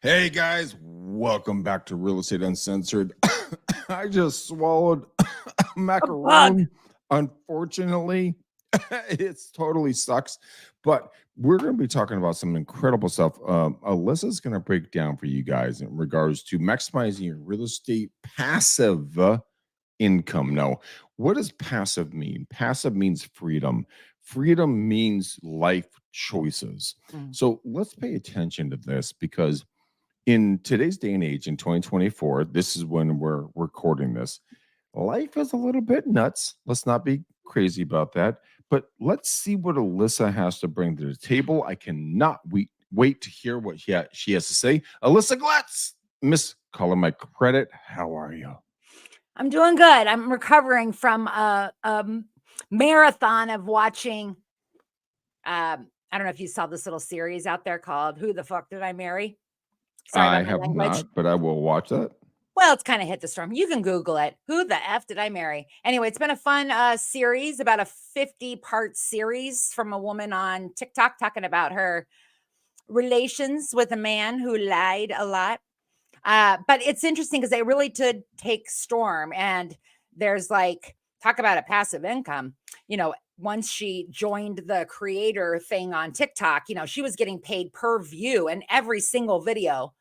Hey guys, welcome back to Real Estate Uncensored. I just swallowed a Bug. macaroon. Unfortunately, it totally sucks, but we're going to be talking about some incredible stuff. Alyssa's going to break down for you guys in regards to maximizing your real estate passive income. Now, what does passive mean? Passive means freedom. Freedom means life choices. So let's pay attention to this because in today's day and age in 2024, this is when we're recording this. Life is a little bit nuts. Let's not be crazy about that. But let's see what Alyssa has to bring to the table. I cannot wait to hear what she has to say. Alyssa Glatz, Miss Color My Credit, how are you? I'm doing good. I'm recovering from a marathon of watching. I don't know if you saw this little series out there called "Who the Fuck Did I Marry?" Sorry I about my have language. not, but I will watch that. Well, it's kind of hit the storm. You can Google it. Who the F did I marry? Anyway, it's been a fun series, about a 50-part series from a woman on TikTok talking about her relations with a man who lied a lot. But it's interesting because they really did take storm, and there's like, talk about a passive income. Once she joined the creator thing on TikTok, she was getting paid per view, and every single video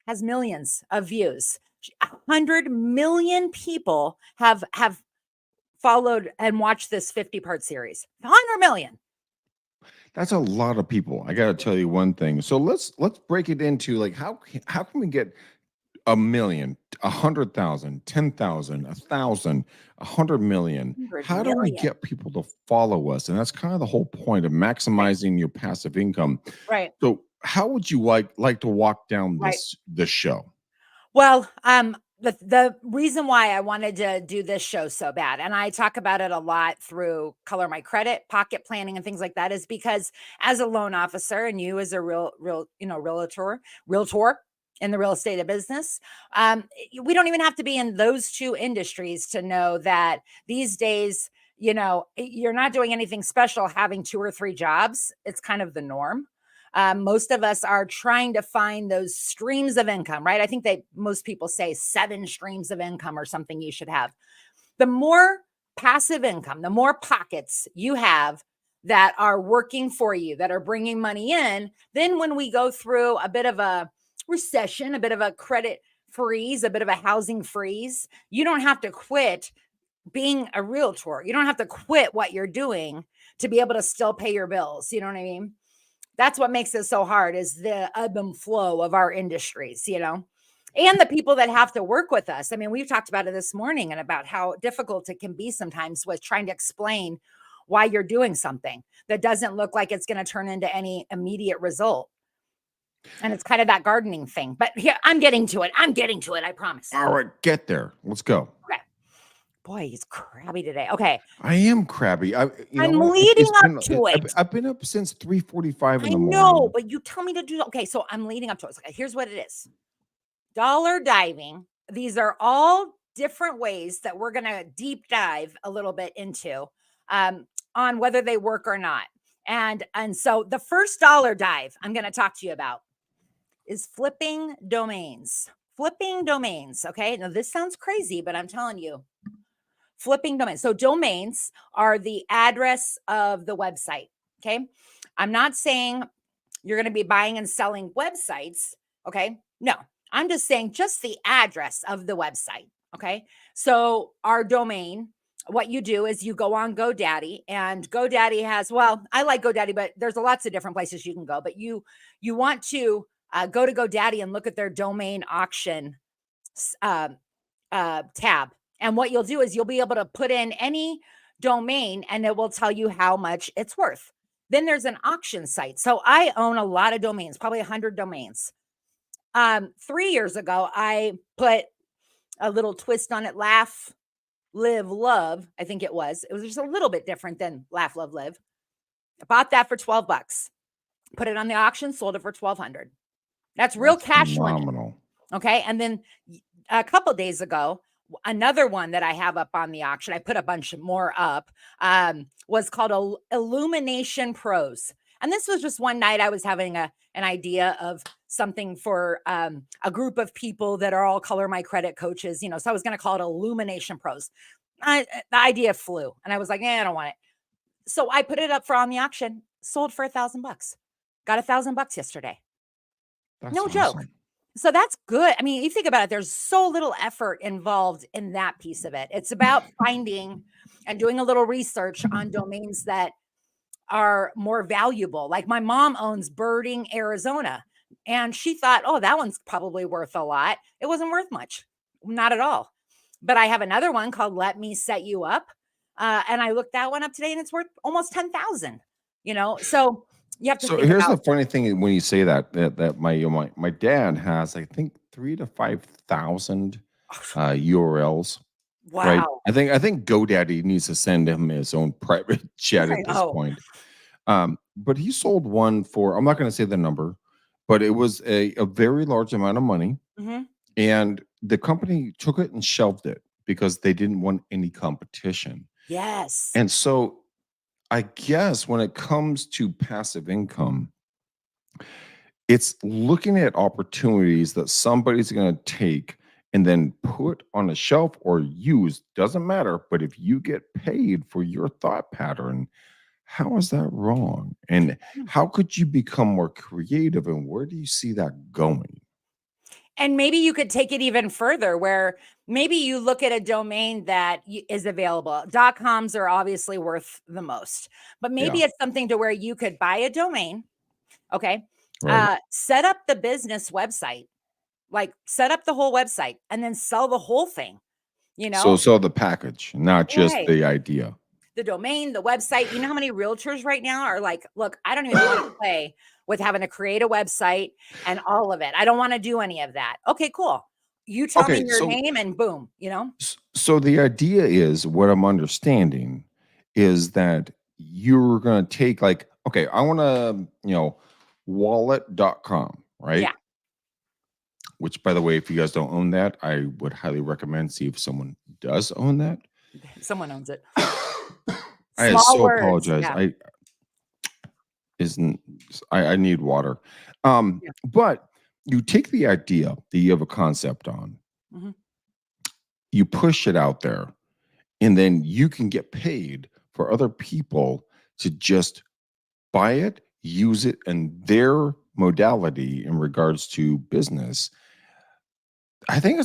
has millions of views. 100 million people have followed and watched this 50-part series. 100 million. That's a lot of people. I got to tell you one thing. So let's break it into like how can we get a million, 100,000, 10,000, 1,000, 100 million? 100 How do we million. get people to follow us? And that's kind of the whole point of maximizing your passive income. Right. So how would you like to walk down this show? Well, the reason why I wanted to do this show so bad, and I talk about it a lot through Color My Credit, pocket planning, and things like that, is because as a loan officer, and you as a realtor in the real estate business, we don't even have to be in those two industries to know that these days, you're not doing anything special having 2 or 3 jobs. It's kind of the norm. Most of us are trying to find those streams of income, right? I think most people say 7 streams of income or something you should have. The more passive income, the more pockets you have that are working for you, that are bringing money in, then when we go through a bit of a recession, a bit of a credit freeze, a bit of a housing freeze, you don't have to quit being a realtor. You don't have to quit what you're doing to be able to still pay your bills. You know what I mean? That's what makes it so hard, is the ebb and flow of our industries, and the people that have to work with us. I mean, we've talked about it this morning and about how difficult it can be sometimes with trying to explain why you're doing something that doesn't look like it's going to turn into any immediate result. And it's kind of that gardening thing. But here, I'm getting to it. I promise. All right, get there. Let's go. Okay. Boy, he's crabby today. Okay. I am crabby. I'm leading up to it. I've been up since 3:45 in the morning. I know, but you tell me to do. Okay, so I'm leading up to it. Okay, here's what it is. Dollar diving. These are all different ways that we're going to deep dive a little bit into on whether they work or not. And so the first dollar dive I'm going to talk to you about is flipping domains. Flipping domains. Okay. Now this sounds crazy, but I'm telling you, flipping domains. So domains are the address of the website. Okay. I'm not saying you're going to be buying and selling websites. Okay. No, I'm just saying just the address of the website. Okay. So our domain, what you do is you go on GoDaddy, and GoDaddy has, well, I like GoDaddy, but there's lots of different places you can go, but you want to go to GoDaddy and look at their domain auction tab. And what you'll do is you'll be able to put in any domain and it will tell you how much it's worth. Then there's an auction site. So I own a lot of domains, probably 100 domains. 3 years ago, I put a little twist on it. Laugh, live, love. I think it was just a little bit different than laugh, love, live. I bought that for $12, put it on the auction, sold it for $1,200. That's real cash phenomenal money. Okay. And then a couple days ago, another one that I have up on the auction, I put a bunch more up, was called Illumination Pros. And this was just one night I was having an idea of something for a group of people that are all Color My Credit coaches, so I was going to call it Illumination Pros. The idea flew and I was like, I don't want it. So I put it up for on the auction, sold for $1,000. Got $1,000 yesterday. That's No joke. awesome. So that's good. I mean, you think about it, there's so little effort involved in that piece of it. It's about finding and doing a little research on domains that are more valuable. Like my mom owns Birding, Arizona, and she thought, oh, that one's probably worth a lot. It wasn't worth much, not at all. But I have another one called Let Me Set You Up. And I looked that one up today and it's worth almost 10,000, so you have to So think here's the about, funny thing when you say that my dad has, I think, 3 to 5,000 URLs, right? wow. I think GoDaddy needs to send him his own private jet I at this know. point. But he sold one for, I'm not going to say the number, but it was a very large amount of money, Mhm. and the company took it and shelved it because they didn't want any competition. Yes. And so I guess when it comes to passive income, it's looking at opportunities that somebody's going to take and then put on a shelf or use, doesn't matter. But if you get paid for your thought pattern, how is that wrong? And how could you become more creative? And where do you see that going? And maybe you could take it even further where maybe you look at a domain that is available. .coms are obviously worth the most, but maybe Yeah, it's something to where you could buy a domain, okay? right. Set up the business website, like set up the whole website and then sell the whole thing, you So, know? the package, not just Right. the idea. The domain, the website. You know how many realtors right now are like, look, I don't even want to play with having to create a website and all of it. I don't want to do any of that. Okay, cool. You tell me Okay, your name and boom. so the idea is what I'm understanding is that you're going to take, like, okay, I want to, wallet.com, right? Yeah. Which, by the way, if you guys don't own that, I would highly recommend see if someone does own that. Someone owns it. I Small so words. apologize. Yeah. I isn't I need water. Yeah. But you take the idea that you have a concept on, Mhm. you push it out there, and then you can get paid for other people to just buy it, use it, and their modality in regards to business. I think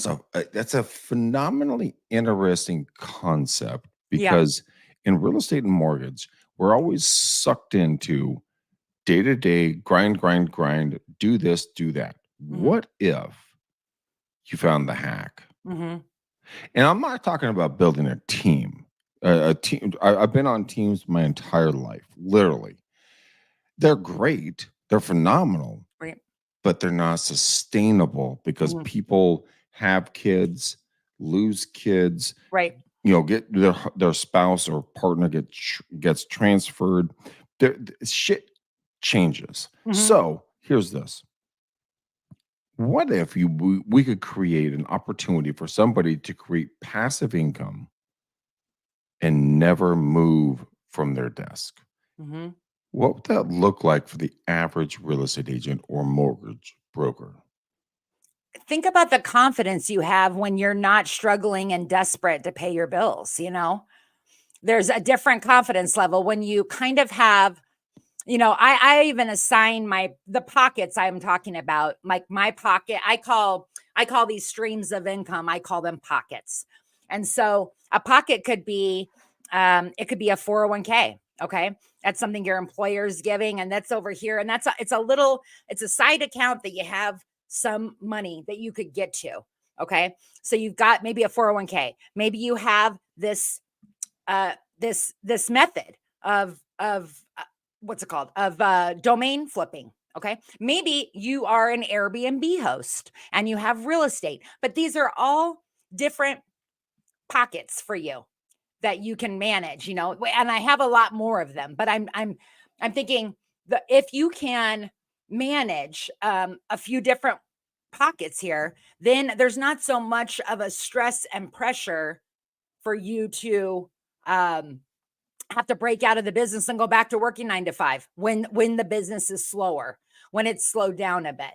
that's a phenomenally interesting concept Yeah. because in real estate and mortgage, we're always sucked into day to day grind, grind, grind, do this, do that. Mhm. What if you found the hack? Mhm. And I'm not talking about building a team. A team. I've been on teams my entire life, literally. They're great. They're phenomenal, Right. but they're not sustainable because Mhm. people have kids, lose kids, Right. get their spouse or partner gets transferred. Shit changes. Mhm. So here's this: what if we could create an opportunity for somebody to create passive income and never move from their desk? Mhm. What would that look like for the average real estate agent or mortgage broker? Think about the confidence you have when you're not struggling and desperate to pay your bills. There's a different confidence level when you kind of have, I even assign the pockets I'm talking about, like my pocket. I call these streams of income, I call them pockets. And so a pocket could be it could be a 401k. Okay. That's something your employer's giving, and that's over here. And it's a side account that you have some money that you could get to. Okay. So you've got maybe a 401k. Maybe you have this method of what's it called, of domain flipping. Okay, maybe you are an Airbnb host and you have real estate, but these are all different pockets for you that you can manage. And I have a lot more of them, but I'm thinking that if you can manage a few different pockets here, then there's not so much of a stress and pressure for you to um have to break out of the business and go back to working 9 to 5 when the business is slower, when it's slowed down a bit.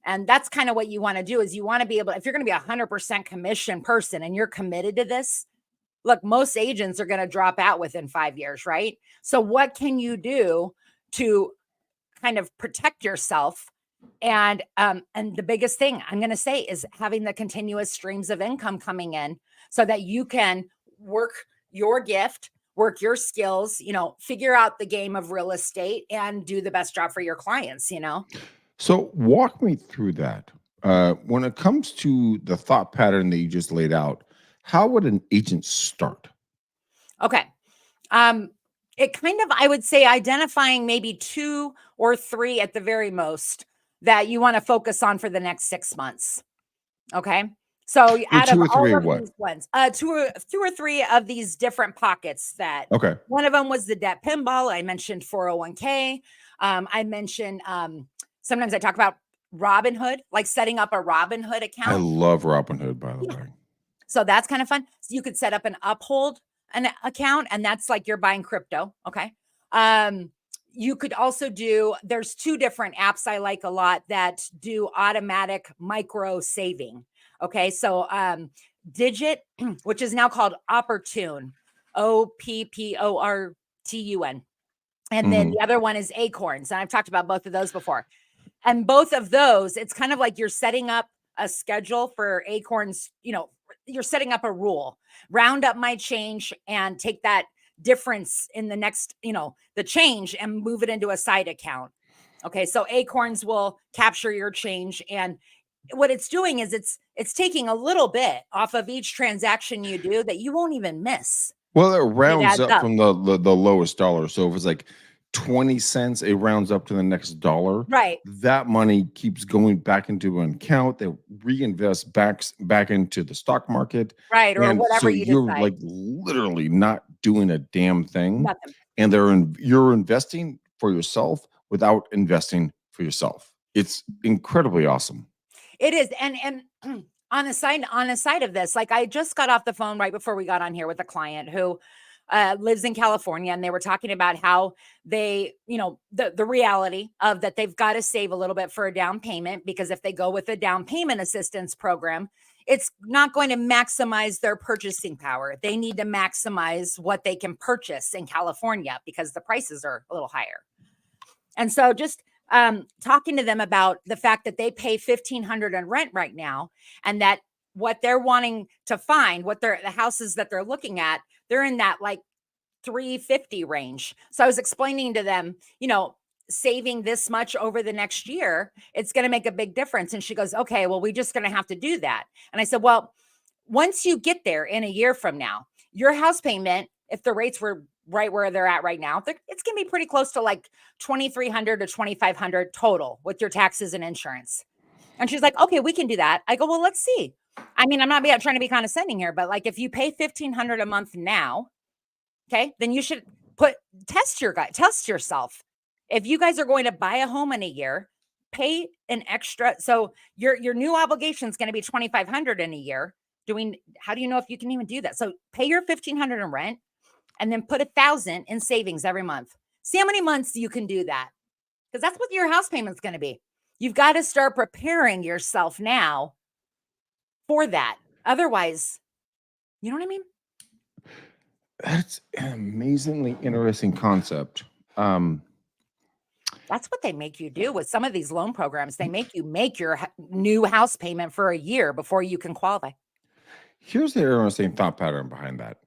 And that's kind of what you want to do is you want to be able, if you're going to be 100% commission person and you're committed to this, look, most agents are going to drop out within 5 years, right? So what can you do to kind of protect yourself? And the biggest thing I'm going to say is having the continuous streams of income coming in so that you can work your gift, work your skills, figure out the game of real estate and do the best job for your clients, So walk me through that. When it comes to the thought pattern that you just laid out, how would an agent start? Okay. It kind of, I would say, identifying maybe 2 or 3 at the very most that you want to focus on for the next 6 months. Okay. So out Two of or three all or of what? these ones, 2 or 3 of these different pockets that Okay. one of them was the debt pinball. I mentioned 401k. I mentioned, sometimes I talk about Robinhood, like setting up a Robinhood I account. love Robinhood, by the Yeah. way. So that's kind of fun. So you could set up an Uphold an account, and that's like you're buying crypto. Okay. You could also do, there's 2 different apps I like a lot that do automatic micro saving. Okay. So Digit, which is now called Opportune, Opportun. And then Mhm. the other one is Acorns. And I've talked about both of those before. And both of those, it's kind of like you're setting up a schedule for Acorns, you're setting up a rule. Roundup might change and take that difference in the next, the change and move it into a side account. Okay. So Acorns will capture your change. And what it's doing is it's taking a little bit off of each transaction you do that you won't even miss. Well, it And it rounds adds up up. from the lowest dollar. So if it's like 20 cents, it rounds up to the next dollar. Right. That money keeps going back into an account that reinvest back into the stock market. Right. Or And so whatever you you're decide. like literally not doing a damn thing. Nothing. And you're investing for yourself without investing for yourself. It's incredibly awesome. It is. And on a side of this, like I just got off the phone right before we got on here with a client who lives in California, and they were talking about how they, the reality of that they've got to save a little bit for a down payment, because if they go with a down payment assistance program, it's not going to maximize their purchasing power. They need to maximize what they can purchase in California because the prices are a little higher. And so just talking to them about the fact that they pay $1,500 in rent right now, and that what they're wanting to find, the houses that they're looking at, they're in that like 350 range. So I was explaining to them, saving this much over the next year, it's going to make a big difference. And she goes, okay, well, we're just going to have to do that. And I said, well, once you get there in a year from now, your house payment, if the rates were right where they're at right now, it's going to be pretty close to like $2,300 to $2,500 total with your taxes and insurance. And she's like, okay, we can do that. I go, well, let's see. I mean, I'm not trying to be condescending here, but like if you pay $1,500 a month now, okay, then you should test yourself. If you guys are going to buy a home in a year, pay an extra. So your new obligation is going to be $2,500 in a year. How do you know if you can even do that? So pay your $1,500 in rent and then put $1,000 in savings every month. See how many months you can do that. Because that's what your house payment's going to be. You've got to start preparing yourself now for that. Otherwise, you know what I mean? That's an amazingly interesting concept. That's what they make you do with some of these loan programs. They make you make your new house payment for a year before you can qualify. Here's the interesting thought pattern behind that.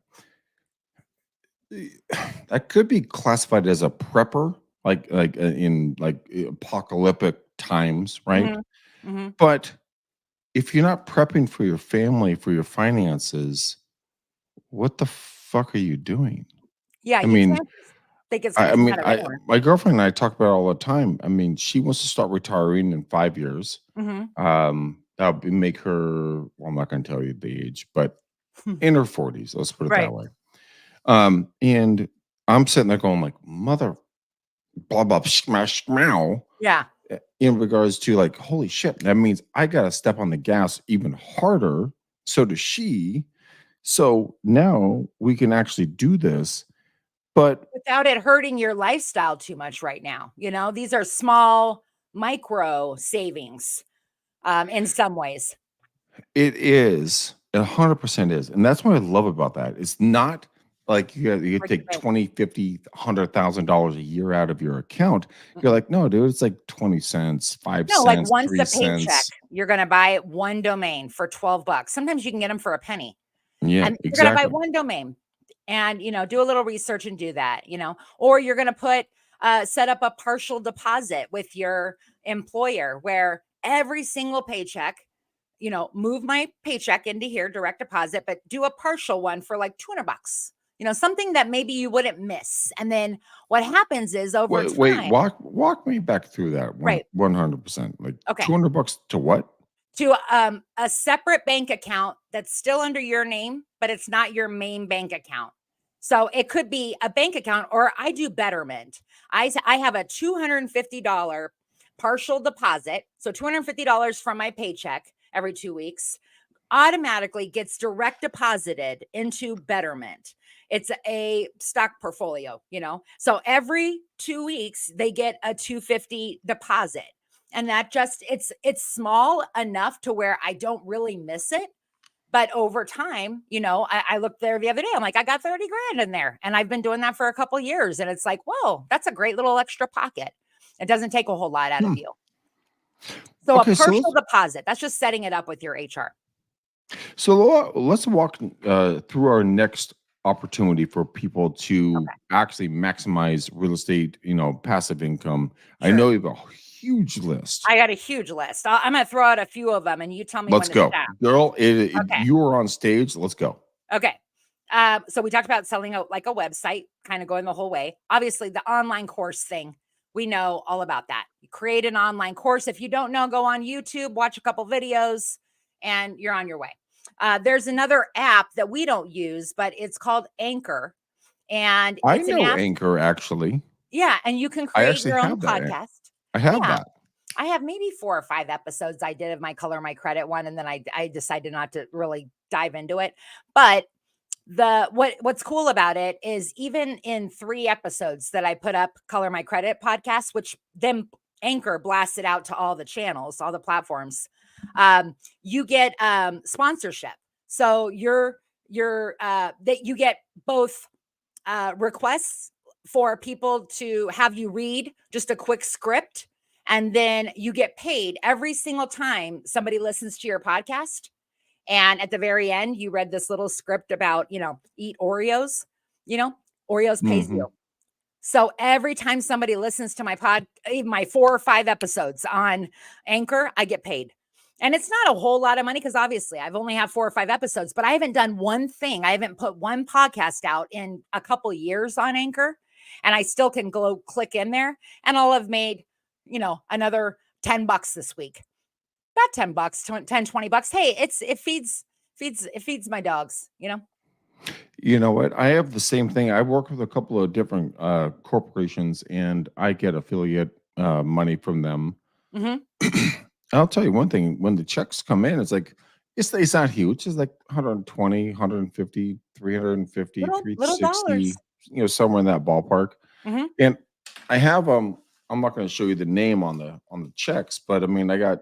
That could be classified as a prepper, like in like apocalyptic times, right? Mm-hmm. Mm-hmm. But if you're not prepping for your family, for your finances, what the fuck are you doing? Yeah, I you mean, can't think it's going to come out of anywhere. my girlfriend and I talk about it all the time. I mean, she wants to start retiring in 5 years. Mm-hmm. That'll make her, well, I'm not going to tell you the age, but in her 40s, let's put it Right. that way. And I'm sitting there going like, mother, blah, blah, smash, meow. Yeah. In regards to like, holy shit, that means I got to step on the gas even harder. So does she. So now we can actually do this. But without it hurting your lifestyle too much right now. These are small micro savings in some ways. it is, 100% is, and that's what I love about that. It's not like you Break the take bank. 20, 50, $100,000 a year out of your account. You're Mm-mm. like, "No, dude, it's like 20 cents, 5 No, like cents, once 3 a paycheck, cents." you're going to buy one domain for $12. Sometimes you can get them for a penny. Yeah, And you're going to buy exactly. one domain and, do a little research and do that, or you're going to set up a partial deposit with your employer where every single paycheck, move my paycheck into here, direct deposit, but do a partial one for like $200, something that maybe you wouldn't miss. And then what happens is over Wait, time, walk me back through that right? 100%. Like Okay. $200 to what? To a separate bank account that's still under your name, but it's not your main bank account. So it could be a bank account, or I do Betterment. I have a $250 partial deposit. So $250 from my paycheck every 2 weeks automatically gets direct deposited into Betterment. It's a stock portfolio. So every 2 weeks they get a 250 deposit. And that just it's small enough to where I don't really miss it. But over time, I looked there the other day. I'm like, I got 30 grand in there. And I've been doing that for a couple years. And it's like, whoa, that's a great little extra pocket. It doesn't take a whole lot out of Hmm. you. So a Okay, so partial deposit, that's just setting it up with your HR. let's walk through our next opportunity for people to Okay. actually maximize real estate, passive income. I Sure. know you have a huge list. I got a huge list. I'm going to throw out a few of them and you tell me Let's when to go, stop. girl. Okay. You are on stage. Let's go. Okay. So we talked about selling out like a website, kind of going the whole way. Obviously, the online course thing, we know all about that. You create an online course. If you don't know, go on YouTube, watch a couple videos, and you're on your way. There's another app that we don't use, but it's called Anchor. And I it's an know app. Anchor actually. Yeah. And you can I create actually your own have that. podcast. I have Yeah. that. I have maybe 4 or 5 episodes I did of my Color My Credit one, and then I decided not to really dive into it. But what's cool about it is even in 3 episodes that I put up Color My Credit podcast, which then Anchor blasted out to all the channels, all the platforms, you get sponsorship. So that you get both requests for people to have you read just a quick script, and then you get paid every single time somebody listens to your podcast. And at the very end, you read this little script about, eat Oreos, you know, Oreos pays Hmm. you. So every time somebody listens to even my 4 or 5 episodes on Anchor, I get paid. And it's not a whole lot of money because obviously I've only had 4 or 5 episodes, but I haven't done one thing. I haven't put one podcast out in a couple years on Anchor. And I still can go click in there and I'll have made, another $10 this week. About $10, 10, $20. Hey, it feeds my dogs. You know what? I have the same thing. I work with a couple of different corporations, and I get affiliate money from them. Hmm. I'll tell you one thing: when the checks come in, it's not huge. It's like 120, 150, 350, Little dollars. 360, somewhere in that ballpark. Hmm. And I have I'm not going to show you the name on the checks, but I mean I got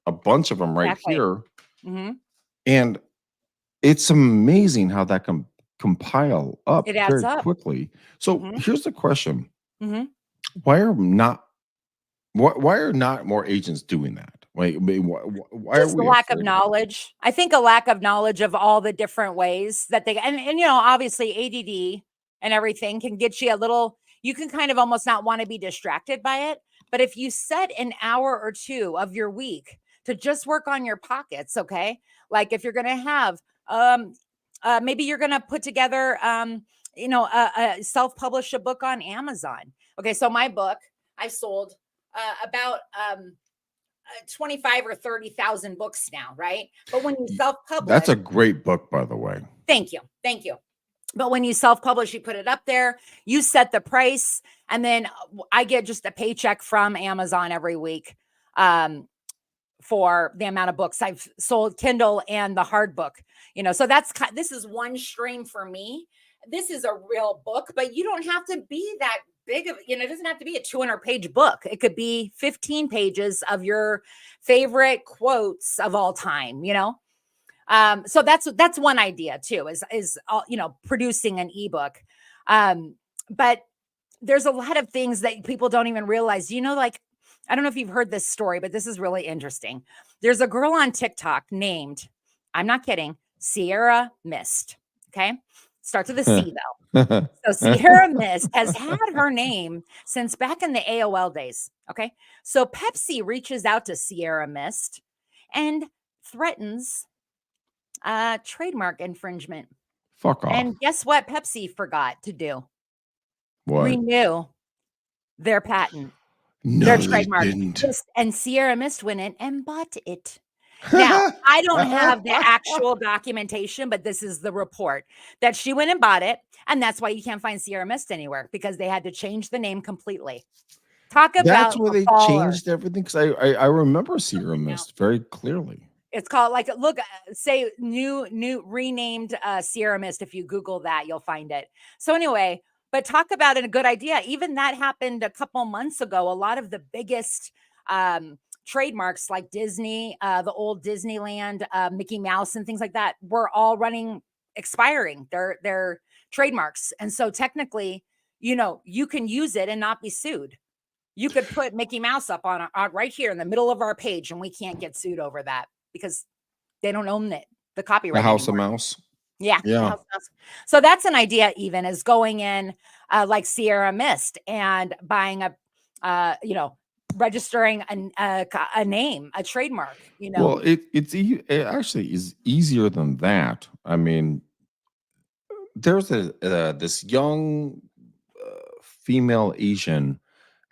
a bunch of them right Exactly. here, Hmm. and it's amazing how that can compile up It adds very up. quickly. So Hmm. here's the question: Hmm. Why are not why are not more agents doing that? Like, I mean, why are Just a we lack of afraid of it? knowledge. I think a lack of knowledge of all the different ways that and obviously ADD and everything can get you a little, you can kind of almost not want to be distracted by it. But if you set an hour or 2 of your week to just work on your pockets, okay? Like if you're going to have, maybe you're going to put together, self-publish a book on Amazon. Okay. So my book, I sold about 25 or 30,000 books now, right? But when you Y- That's self-publish, a great book, by the way. thank you. Thank you. But when you self-publish, you put it up there, you set the price, and then I get just a paycheck from Amazon every week for the amount of books I've sold, Kindle and the hard book. So this is one stream for me this is a real book, but you don't have to be that big of, it doesn't have to be a 200-page book. It could be 15 pages of your favorite quotes of all time, so that's one idea too, is producing an ebook. But there's a lot of things that people don't even realize, like, I don't know if you've heard this story, but this is really interesting. There's a girl on TikTok named, I'm not kidding, Sierra Mist. Okay. Starts with a C though. So Sierra Mist has had her name since back in the AOL days. Okay. So Pepsi reaches out to Sierra Mist and threatens trademark infringement. Fuck off. And guess what Pepsi forgot to do? What? Renew their patent. No, Their they trademark. didn't. And Sierra Mist went in and bought it. Now, I don't have the actual documentation, but this is the report that she went and bought it. And that's why you can't find Sierra Mist anywhere, because they had to change the name completely. Talk about That's where a they baller. changed everything, because I remember Sierra Mist very clearly. It's called, like, look, say new renamed Sierra Mist. If you Google that, you'll find it. So anyway, but talk about a good idea. Even that happened a couple months ago. A lot of the biggest trademarks, like Disney, the old Disneyland, Mickey Mouse and things like that, were all expiring their trademarks. And so technically, you can use it and not be sued. You could put Mickey Mouse up on right here in the middle of our page, and we can't get sued over that because they don't own it, the copyright. The House anymore. of Mouse. Yeah. Yeah. So that's an idea, even, is going in like Sierra Mist and buying registering a name, a trademark, Well, it actually is easier than that. I mean, there's this young female Asian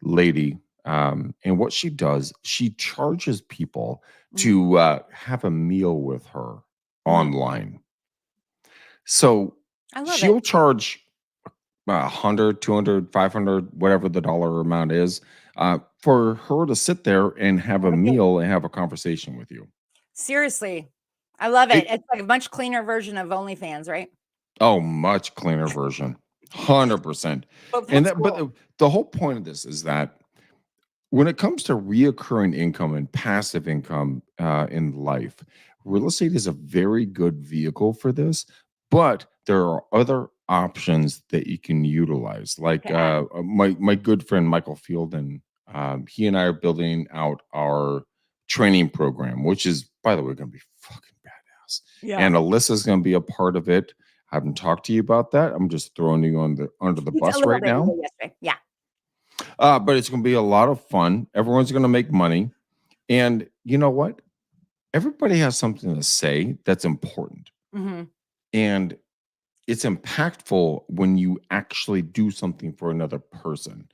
lady, and what she does, she charges people to have a meal with her online. So I love she'll it. charge 100, 200, 500, whatever the dollar amount is, for her to sit there and have a meal and have a conversation with you. Seriously, I love it. It's like a much cleaner version of OnlyFans, right? Oh, much cleaner version, 100%. But the whole point of this is that when it comes to reoccurring income and passive income in life, real estate is a very good vehicle for this, but there are other options that you can utilize. Like my good friend Michael Fielden, he and I are building out our training program, which is, by the way, going to be fucking badass. Yeah. And Alyssa's going to be a part of it. I haven't talked to you about that. I'm just throwing you under the bus right now. Yeah. But it's going to be a lot of fun. Everyone's going to make money. And you know what? Everybody has something to say that's important. And it's impactful when you actually do something for another person.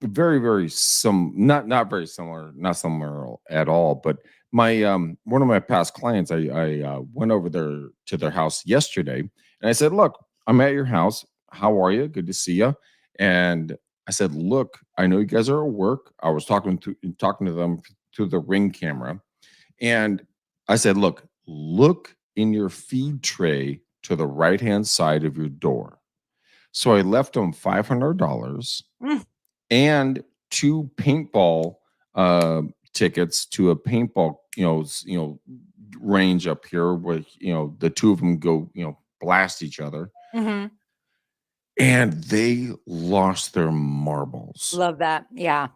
Very, very not very similar, not similar at all. But my one of my past clients, I went over there to their house yesterday, and I said, "Look, I'm at your house. How are you? Good to see you." And I said, "Look, I know you guys are at work." I was talking to them through the Ring camera, and I said, "Look in your feed tray to the right-hand side of your door." So I left them $500 and 2 paintball tickets to a paintball, range up here where the two of them go, blast each other. And they lost their marbles. Love that. Yeah.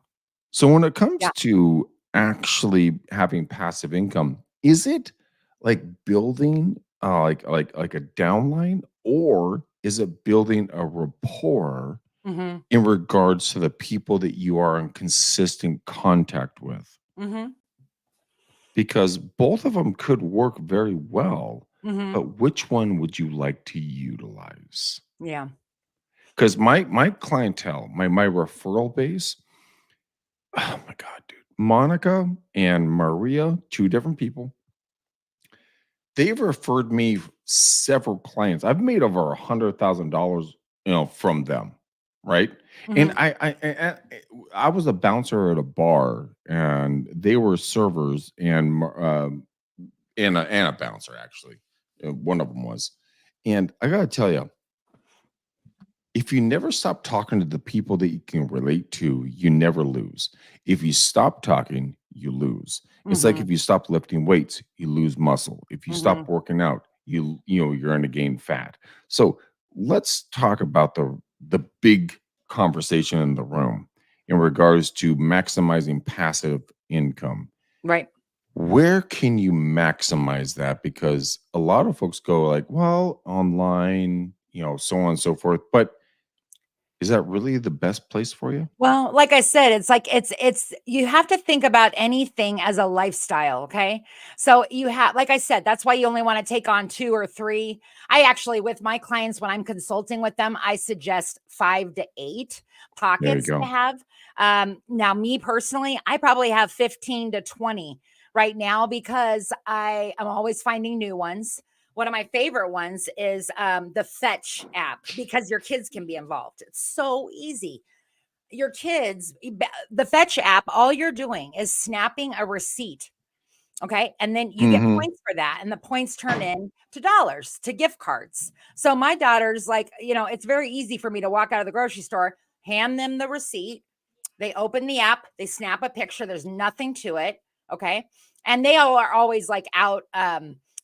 So when it comes to actually having passive income, is it like building like a downline, or is it building a rapport in regards to the people that you are in consistent contact with? Because both of them could work very well, but which one would you like to utilize? Yeah. Because my clientele, my referral base, oh my God, dude. Monica and Maria, 2 different people. They've referred me several clients. I've made over $100,000, from them, right? And I was a bouncer at a bar, and they were servers, and a bouncer, actually. One of them was. And I gotta tell you, if you never stop talking to the people that you can relate to, you never lose. If you stop talking, you lose. It's like Mhm, if you stop lifting weights, you lose muscle. If you stop mhm. working out, you're going to gain fat. So let's talk about the big conversation in the room in regards to maximizing passive income. Right. Where can you maximize that? Because a lot of folks go like, well, online, so on and so forth. But is that really the best place for you? Well, like I said, it's like it's you have to think about anything as a lifestyle, okay? So you have like I said, that's why you only want to take on 2 or 3. I actually with my clients when I'm consulting with them, I suggest 5 to 8 There you pockets to go. have. Now me personally, I probably have 15 to 20 right now because I am always finding new ones. One of my favorite ones is the Fetch app because your kids can be involved. It's so easy your kids, the Fetch app, all you're doing is snapping a receipt. Okay. And then you get Mhm. points for that. And the points turn in to dollars, to gift cards. So my daughter's like, it's very easy for me to walk out of the grocery store, hand them the receipt. They open the app, they snap a picture. There's nothing to it. Okay. And they all are always like out.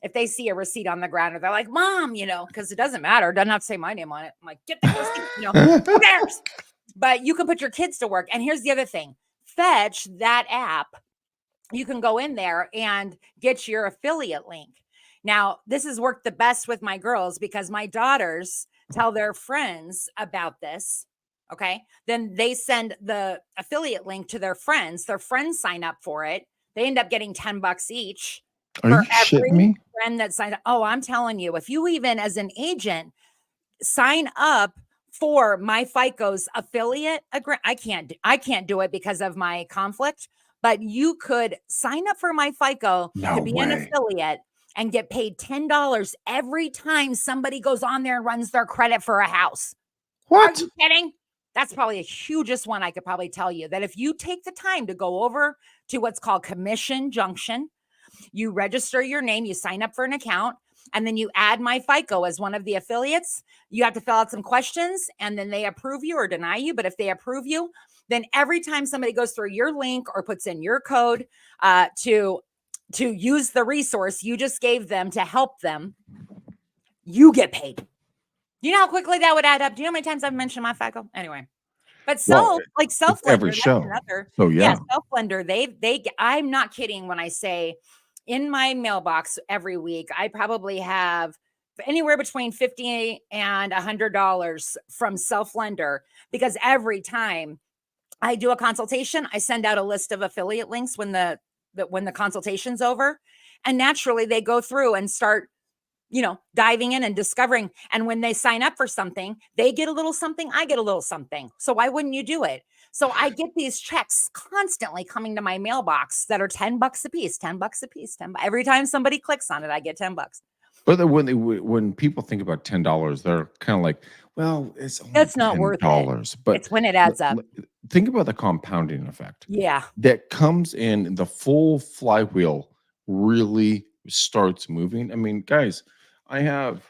If they see a receipt on the ground, or they're like, Mom, because it doesn't matter. It doesn't have to say my name on it. I'm like, get that receipt, who cares? But you can put your kids to work. And here's the other thing Fetch, that app, you can go in there and get your affiliate link. Now, this has worked the best with my girls because my daughters tell their friends about this. Okay. Then they send the affiliate link to their friends. Their friends sign up for it. They end up getting $10 each Are for you shitting every me? friend that signed up. Oh, I'm telling you, if you even as an agent sign up for my FICO's affiliate agreement. I can't do it because of my conflict, but you could sign up for my FICO to No be an way. affiliate and get paid $10 every time somebody goes on there and runs their credit for a house. Are What? you kidding? That's probably the hugest one I could probably tell you that if you take the time to go over to what's called Commission Junction, you register your name, you sign up for an account, and then you add my FICO as one of the affiliates. You have to fill out some questions and then they approve you or deny you. But if they approve you, then every time somebody goes through your link or puts in your code to use the resource you just gave them to help them, you get paid. You know how quickly that would add up? Do you know how many times I've mentioned my FICO? Anyway, but Well, like it's Self every Lender, that's show. another. So Yeah, yeah. Self Lender. I'm not kidding when I say in my mailbox every week, I probably have anywhere between 50 and $100 from Self Lender because every time I do a consultation, I send out a list of affiliate links when the consultation's over, and naturally they go through and start diving in and discovering. And when they sign up for something, they get a little something, I get a little something. So why wouldn't you do it? So I get these checks constantly coming to my mailbox that are $10 a piece, $10 a piece, every time somebody clicks on it, I get $10. But then when people think about $10, they're kind of like, well, it's only It's not worth it. $10. But It's when it l- adds up. l- think about the compounding effect Yeah. that comes in. The full flywheel really starts moving. I mean, guys, I have,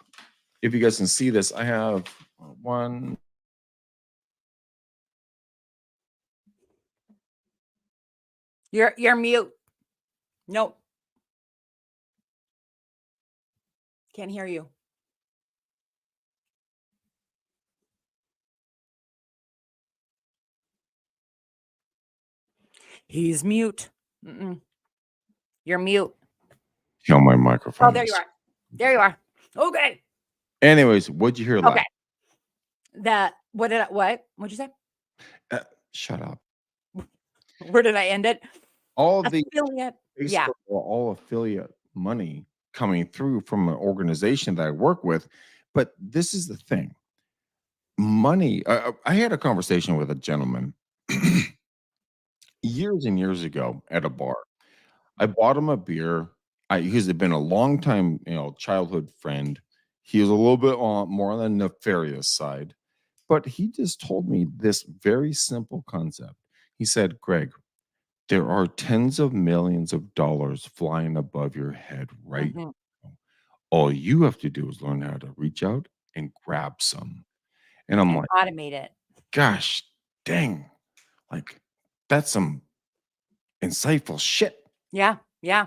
if you guys can see this, I have one. You're mute. Nope. Can't hear you. He's mute. Mm-mm. You're mute. Kill my Oh, there you microphones. are. There you are. Okay. Anyways, what'd you hear Okay. last? What'd you say? Uh, Shut up. Where did I end it? All the Affiliate. Yeah. basically all affiliate money coming through from an organization that I work with. But this is the thing, money. I had a conversation with a gentleman years and years ago at a bar. I bought him a beer. He's been a long time, childhood friend. He was a little bit more on the nefarious side, but he just told me this very simple concept. He said, Greg, there are tens of millions of dollars flying above your head right Mhm. now. All you have to do is learn how to reach out and grab some. And I'm and like, automate it. gosh, dang, like that's some insightful shit. Yeah. Yeah.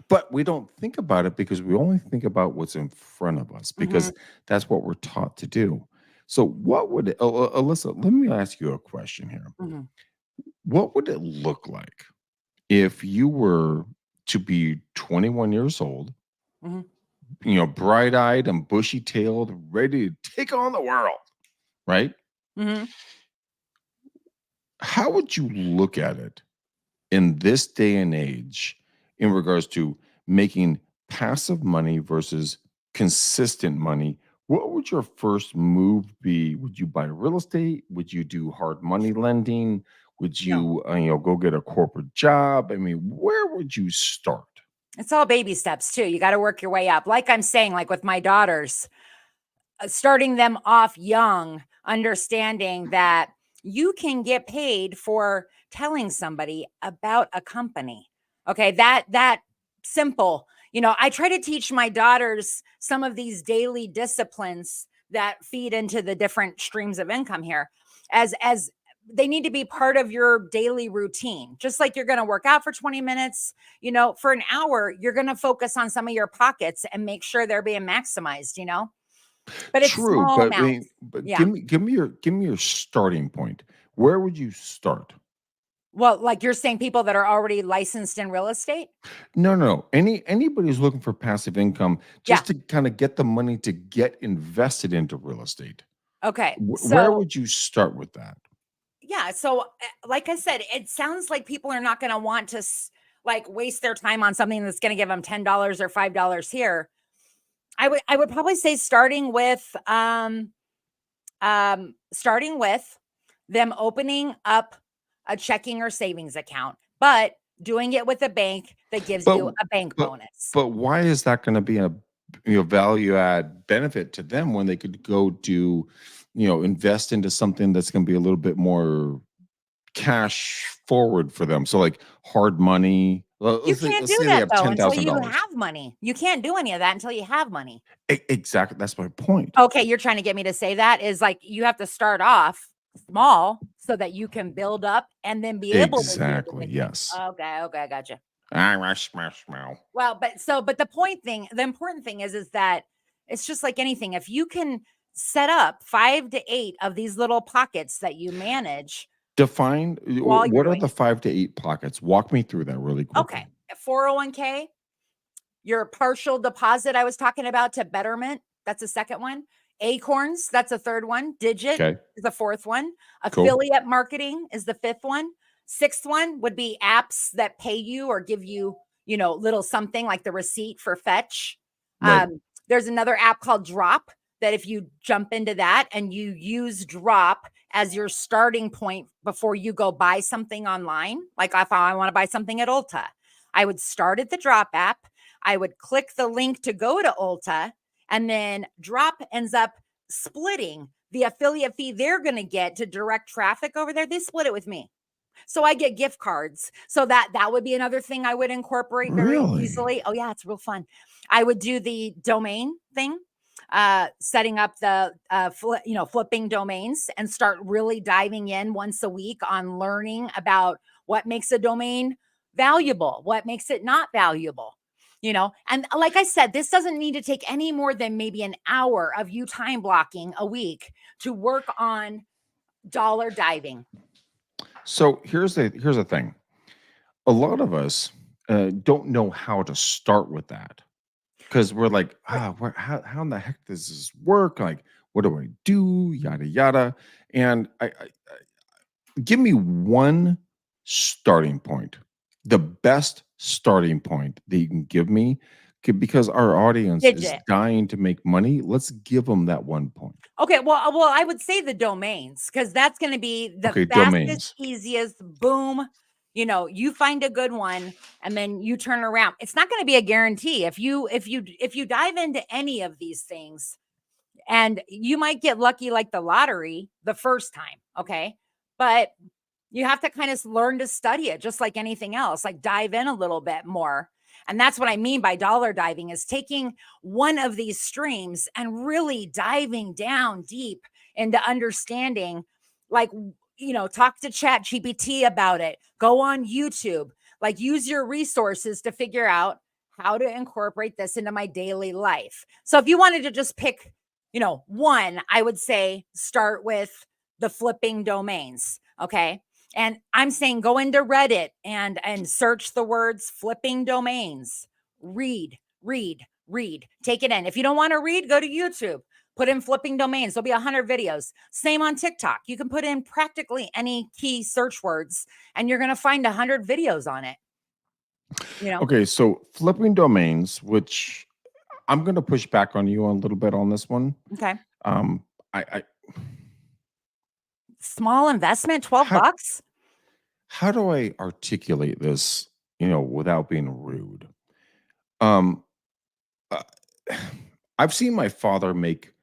But we don't think about it because we only think about what's in front of us Hmm. because that's what we're taught to do. So, what would Alyssa? Let me ask you a question here. Hmm. What would it look like if you were to be 21 years old, Hmm. bright eyed and bushy tailed, ready to take on the world, right? Hmm. How would you look at it in this day and age in regards to making passive money versus consistent money? What would your first move be? Would you buy real estate? Would you do hard money lending? Would No, you, go get a corporate job? I mean, where would you start? it's all baby steps too. You got to work your way up. Like I'm saying, like with my daughters, starting them off young, understanding that you can get paid for telling somebody about a company. Okay, that simple. I try to teach my daughters some of these daily disciplines that feed into the different streams of income here as they need to be part of your daily routine. Just like you're going to work out for 20 minutes, for an hour, you're going to focus on some of your pockets and make sure they're being maximized. But it's True, small but I mean, amounts. but Yeah. give me your starting point. Where would you start? Well, like you're saying people that are already licensed in real estate? No, no, no. Anybody who's looking for passive income Yeah. just to kind of get the money to get invested into real estate. Okay. Where So, would you start with that? yeah, so like I said, it sounds like people are not going to want to like waste their time on something that's going to give them $10 or $5 here. I would probably say starting with them opening up a checking or savings account, but doing it with a bank that gives But you a bank but bonus. but why is that going to be a value add benefit to them when they could go do invest into something that's going to be a little bit more cash forward for them? So like hard money. You Let's can't let's do say they that have though ten until thousand you dollars. have money. You can't do any of that until you have money. Exactly, that's my point. Okay, you're trying to get me to say that is like you have to start off small so that you can build up and then be able to do the Exactly. big thing. Yes. Okay, okay, I gotcha. Smash. Well, but the important thing is that it's just like anything. If you can set up 5 to 8 of these little pockets that you manage Define while you're what are doing the 5 to 8 pockets? Walk me through that really okay, quickly. a 401k, your partial deposit I was talking about to Betterment, that's the second one. Acorns, that's a third one. Digit Okay. is the fourth one. Cool. Affiliate marketing is the fifth one. Sixth one would be apps that pay you or give you, little something like the receipt for Fetch. Right. There's another app called Drop that if you jump into that and you use Drop as your starting point before you go buy something online, like if I want to buy something at Ulta, I would start at the Drop app. I would click the link to go to Ulta, and then Drop ends up splitting the affiliate fee they're going to get to direct traffic over there. They split it with me. So I get gift cards. So that would be another thing I would incorporate very Really? easily. Oh yeah, it's real fun. I would do the domain thing, setting up the flipping domains and start really diving in once a week on learning about what makes a domain valuable, what makes it not valuable. And like I said, this doesn't need to take any more than maybe an hour of you time blocking a week to work on dollar diving. So here's the thing. A lot of us don't know how to start with that because we're like, how in the heck does this work? Like, what do I do? Yada yada. And give me one starting point, the best starting point that you can give me, because our audience is Digit. dying to make money. Let's give them that one point. Okay, well, I would say the domains because that's going to be the Okay, fastest, domains. easiest. Boom, you find a good one, and then you turn around. It's not going to be a guarantee if you dive into any of these things, and you might get lucky like the lottery the first time. Okay, but you have to kind of learn to study it just like anything else, like dive in a little bit more. And that's what I mean by dollar diving is taking one of these streams and really diving down deep into understanding, like, talk to Chat GPT about it, go on YouTube, like use your resources to figure out how to incorporate this into my daily life. So if you wanted to just pick, one, I would say start with the flipping domains. Okay. And I'm saying go into Reddit and search the words flipping domains. Read, read, read. Take it in. If you don't want to read, go to YouTube. Put in flipping domains. There'll be 100 videos. Same on TikTok. You can put in practically any key search words and you're going to find 100 videos on it. Okay, so flipping domains, which I'm going to push back on you a little bit on this one. Okay. I Small investment, 12 how bucks. how do I articulate this, without being rude? Um, uh, I've seen my father make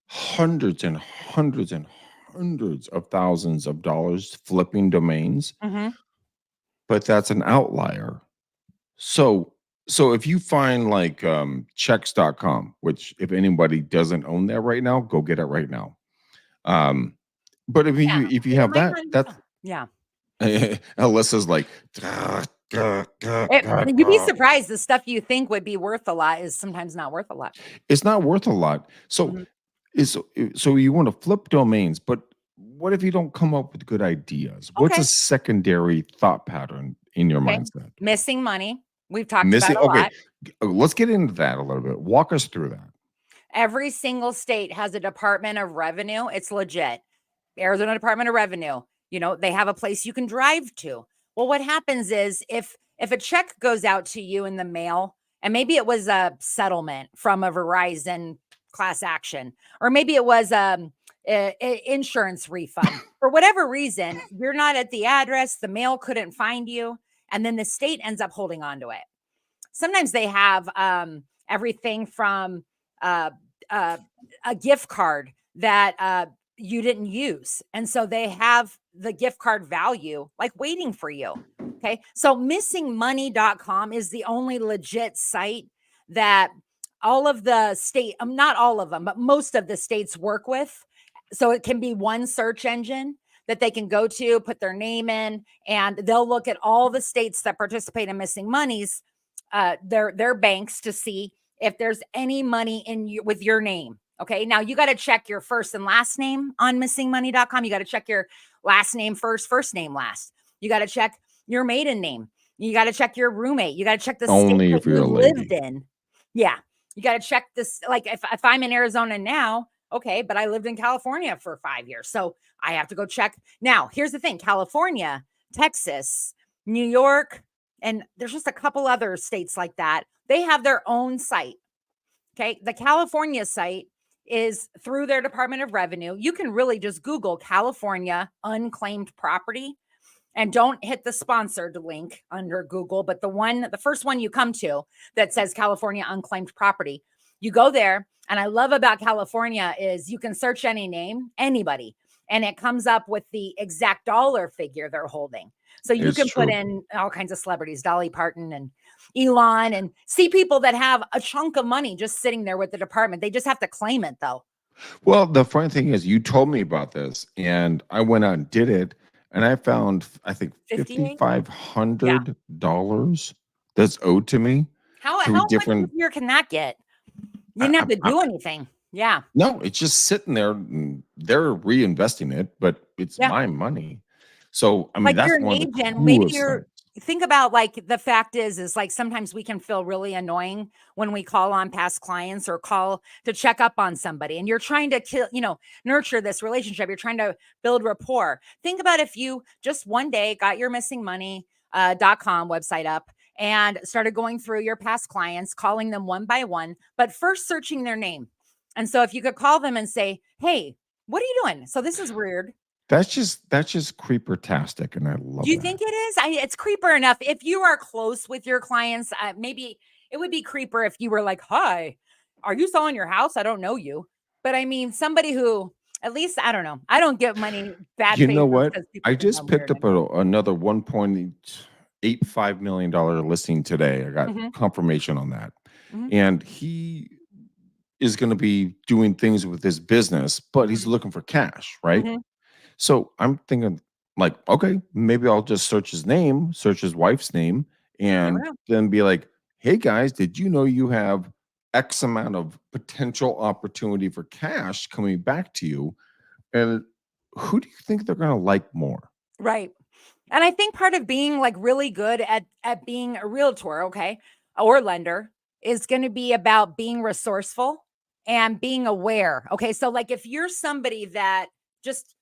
hundreds and hundreds and hundreds of thousands of dollars flipping domains, Mm-hmm. but that's an outlier. So so if you find like checks.com, which if anybody doesn't own that right now, go get it right now. Um, but Yeah. if you It have might that, not, that's yeah. Alyssa's like You'd be surprised the stuff you think would be worth a lot is sometimes not worth a lot. it's not worth a lot. So Mhm. so you want to flip domains, but what if you don't come up with good ideas? What's a Okay. secondary thought pattern in your Okay. mindset? Missing money. We've talked Missing about a okay, lot. let's get into that a little bit. Walk us through that. Every single state has a Department of Revenue. It's legit. Arizona Department of Revenue, they have a place you can drive to. Well, what happens is if a check goes out to you in the mail, and maybe it was a settlement from a Verizon class action, or maybe it was insurance refund. For whatever reason, you're not at the address, the mail couldn't find you, and then the state ends up holding on to it. Sometimes they have everything from uh, a gift card that you didn't use. And so they have the gift card value like waiting for you. Okay. So missingmoney.com is the only legit site that all of the state, not all of them, but most of the states work with. So it can be one search engine that they can go to, put their name in, and they'll look at all the states that participate in missing monies, their banks, to see if there's any money in you with your name. Okay. Now you got to check your first and last name on missingmoney.com. You got to check your last name first name last. You got to check your maiden name. You got to check your roommate. You got to check the state Only that if you're you a lived lady. in. Yeah. You got to check this. Like if I'm in Arizona now, okay, but I lived in California for 5 years. So I have to go check. Now, here's the thing: California, Texas, New York, and there's just a couple other states like that. They have their own site. Okay. The California site is through their Department of Revenue. You can really just Google California unclaimed property and don't hit the sponsored link under Google, but the first one you come to that says California unclaimed property, you go there. And I love about California is you can search any name, anybody, and it comes up with the exact dollar figure they're holding. So you It's can put true. in all kinds of celebrities, Dolly Parton and Elon, and see people that have a chunk of money just sitting there with the department. They just have to claim it though. Well, the funny thing is, you told me about this, and I went out and did it, and I found, I think, 58? Yeah. $5,500 that's owed to me How through much different. easier can that get? You I, didn't have I, to I, do anything. Yeah. no, it's just sitting there. And they're reinvesting it, but it's Yeah. my money. So, I mean, Like that's you're an one of the agent, maybe coolest things. think about like the fact is like sometimes we can feel really annoying when we call on past clients or call to check up on somebody and you're trying to nurture this relationship. You're trying to build rapport. Think about if you just one day got your missingmoney.com website up and started going through your past clients, calling them one by one, but first searching their name. And so if you could call them and say, "Hey, what are you doing? So this is weird. That's just creeper-tastic, and I Do love you that. think it is? It's creeper enough. If you are close with your clients, maybe it would be creeper if you were like, "Hi, are you selling your house? I don't know you." But I mean, somebody who at least I don't know. I don't get many bad You know faces what? because people I think just I'm picked weird up anymore. another $1.85 million listing today. I got Mhm, confirmation on that. mhm. And he is going to be doing things with his business, but he's Mhm, looking for cash, right? mhm. So I'm thinking, like, okay, maybe I'll just search his name, search his wife's name, Never and know. then be like, hey guys, did you know you have X amount of potential opportunity for cash coming back to you? And who do you think they're going to like more? Right. And I think part of being like really good at being a realtor, okay, or lender is going to be about being resourceful and being aware. Okay. So like if you're somebody that just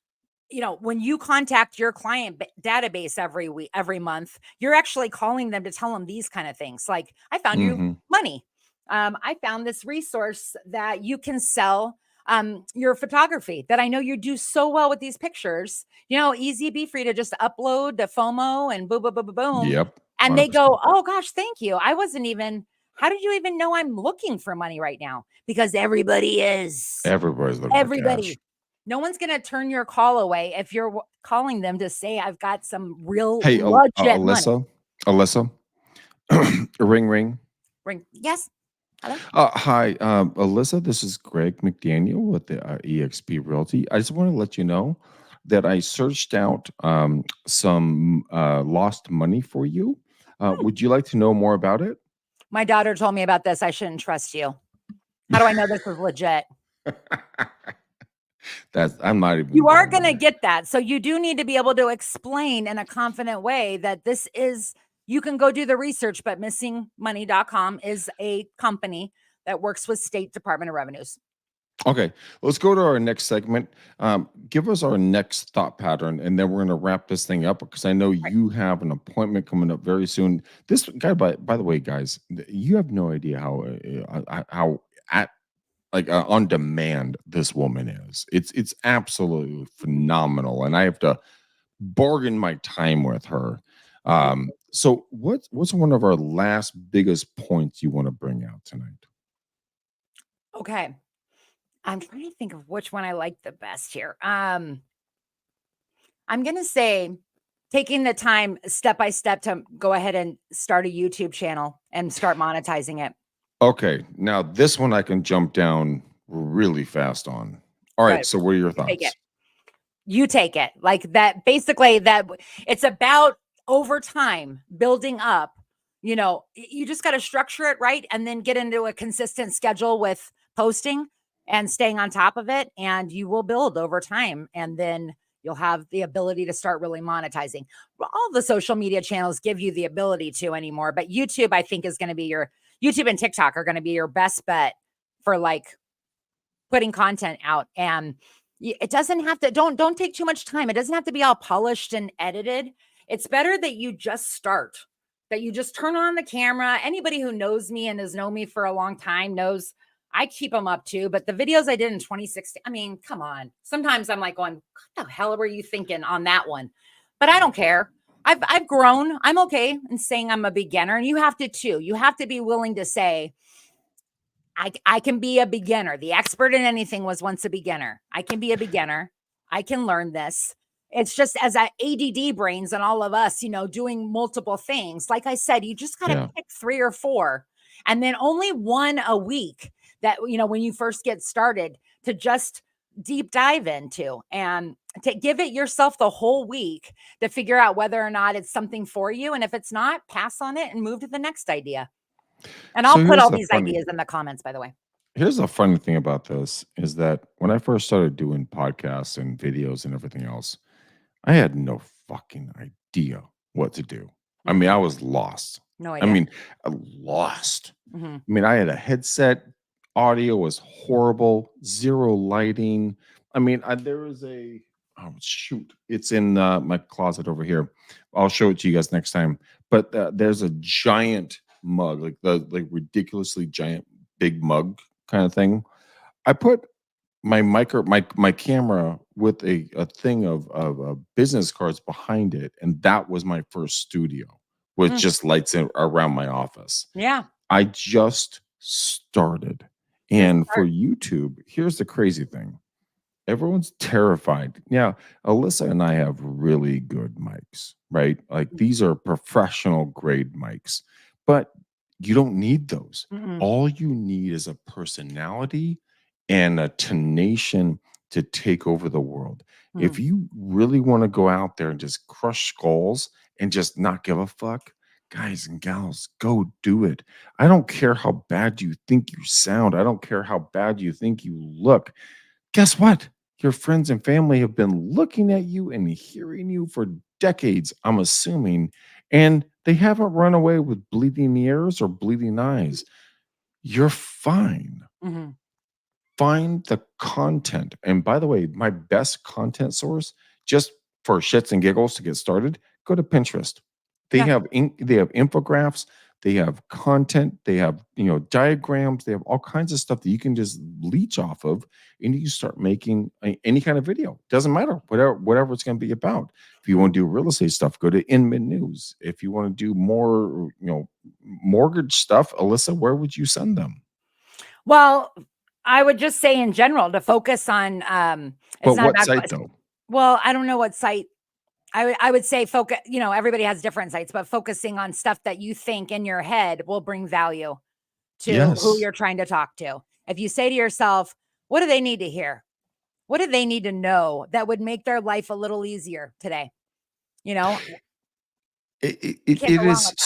when you contact your client database every week, every month, you're actually calling them to tell them these kind of things. Like, I found you Hmm. money. I found this resource that you can sell your photography that I know you do so well with these pictures. Easy be free to just upload the FOMO and boom, boom, boom, boom, boom. Yep. And they 100%. go, oh gosh, thank you. I wasn't even, how did you even know I'm looking for money right now? Because everybody is. Everybody's looking for cash. Everybody. No one's gonna turn your call away if you're calling them to say, "I've got some real Hey, legit money." Alyssa, ring, ring. Ring. Yes. Hello? Hi, Alyssa. This is Greg McDaniel with the EXP Realty. I just want to let you know that I searched out some lost money for you. Hmm. Would you like to know more about it? My daughter told me about this. I shouldn't trust you. How do I know this is legit? That's I'm not even You are going gonna there. get that. So you do need to be able to explain in a confident way that this is you can go do the research, but missingmoney.com is a company that works with State Department of Revenues. Okay, let's go to our next segment. Give us our next thought pattern, and then we're going to wrap this thing up because I know Right. you have an appointment coming up very soon. This guy, by the way, guys, you have no idea how at on demand this woman is. It's absolutely phenomenal, and I have to bargain my time with her. So what's one of our last biggest points you want to bring out tonight? Okay. I'm trying to think of which one I like the best here. I'm going to say taking the time step by step to go ahead and start a YouTube channel and start monetizing it. Okay, now this one I can jump down really fast on. All right, Good. so what are your You take it. thoughts? You take it. Like that basically it's about over time building up. You just got to structure it right and then get into a consistent schedule with posting and staying on top of it and you will build over time and then you'll have the ability to start really monetizing. Well, all the social media channels give you the ability to anymore, but YouTube I think is going to be your YouTube and TikTok are going to be your best bet for like putting content out and it doesn't have to don't take too much time. It doesn't have to be all polished and edited. It's better that you just start, that you just turn on the camera. Anybody who knows me and has known me for a long time knows I keep them up too. But the videos I did in 2016, I mean, come on. Sometimes I'm like going, what the hell were you thinking on that one? But I don't care. I've grown. I'm okay in saying I'm a beginner, and you have to too. You have to be willing to say, I can be a beginner. The expert in anything was once a beginner. I can be a beginner. I can learn this. It's just as a ADD brains and all of us, doing multiple things. Like I said, you just got to Yeah. pick 3 or 4 and then only one a week that when you first get started to just deep dive into and to give it yourself the whole week to figure out whether or not it's something for you and if it's not, pass on it and move to the next idea. And I'll So put all these ideas in the comments, by the way. here's the funny thing about this is that when I first started doing podcasts and videos and everything else, I had no fucking idea what to do. I mean, I Mhm. was lost. No I idea. mean, lost. Mhm. I mean, I had a headset. Audio was horrible. Zero lighting. I mean, there was a oh shoot, it's in my closet over here. I'll show it to you guys next time. But there's a giant mug, like the ridiculously giant big mug kind of thing. I put my camera with a thing of business cards behind it, and that was my first studio with Mm. just lights around my office. Yeah. I just started. Just And for start. YouTube, here's the crazy thing. Everyone's terrified. Yeah, Alyssa and I have really good mics, right? Like Mm. these are professional grade mics. But You don't need those. Mm-mm. All you need is a personality and a tenacious to take over the world. If Mm. you really want to go out there and just crush skulls and just not give a fuck, guys and gals, go do it. I don't care how bad you think you sound. I don't care how bad you think you look. Guess what? Your friends and family have been looking at you and hearing you for decades, I'm assuming, and they haven't run away with bleeding ears or bleeding eyes. You're fine. Mhm. Find the content. And by the way, my best content source, just for shits and giggles to get started, go to Pinterest. They Yeah. have they have infographics, they have content, they have diagrams, they have all kinds of stuff that you can just leech off of, and you can start making any kind of video. Doesn't matter whatever it's going to be about. If you want Mhm. to do real estate stuff, go to Inman News. If you want to do more, mortgage stuff, Alyssa, where would you send them? Well, I would just say in general to focus on, it's But not what about site though? well, I don't know what site. I would say focus, everybody has different sites, but focusing on stuff that you think in your head will bring value to who Yes. you're trying to talk to. If you say to yourself, what do they need to hear? What do they need to know that would make their life a little easier today? You know, It it you it can't it go wrong is with